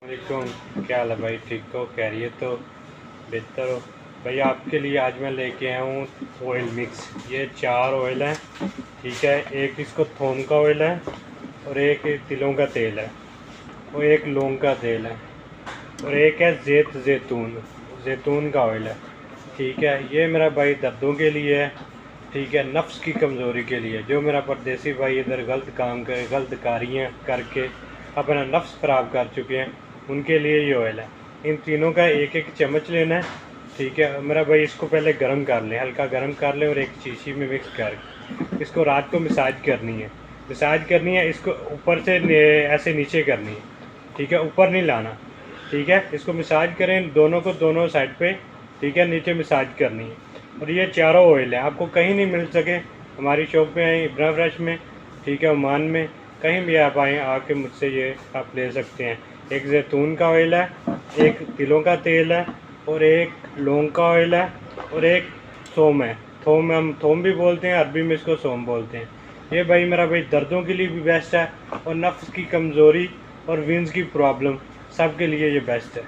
वालेकुम, क्या हाल है भाई? ठीक हो? खैरियत तो बेहतर हो भाई। आपके लिए आज मैं लेके आया हूँ ऑयल मिक्स। ये 4 ऑयल हैं, ठीक है। एक इसको थोम का ऑयल है, और एक तिलों का तेल है, और एक लौंग का तेल है, और एक है जैतून जैतून का ऑयल है, ठीक है। ये मेरा भाई दर्दों के लिए है, ठीक है। नफ्स की कमज़ोरी के लिए, जो मेरा परदेसी भाई इधर गलत काम करे, गलत कारियाँ करके अपना नफ्स ख़राब कर चुके हैं, उनके लिए ये ऑयल है। इन तीनों का एक एक चम्मच लेना है, ठीक है मेरा भाई। इसको पहले गर्म कर लें, हल्का गर्म कर लें, और एक शीशी में मिक्स कर इसको रात को मसाज करनी है। मसाज करनी है, इसको ऊपर से ऐसे नीचे करनी है, ठीक है। ऊपर नहीं लाना, ठीक है। इसको मसाज करें दोनों को, दोनों साइड पे, ठीक है। नीचे मसाज करनी है। और ये चारों ऑयल है, आपको कहीं नहीं मिल सके, हमारी शॉप में आए इब्रा फ्रेश में, ठीक है। ओमान में कहीं भी आप आए आके मुझसे ये आप ले सकते हैं। एक जैतून का ऑयल है, एक तिलों का तेल है, और एक लौंग का ऑयल है, और एक थोम है। थोम हम थोम भी बोलते हैं, अरबी में इसको सोम बोलते हैं। ये भाई मेरा भाई दर्दों के लिए भी बेस्ट है, और नफ्स की कमज़ोरी और विंस की प्रॉब्लम सब के लिए ये बेस्ट है।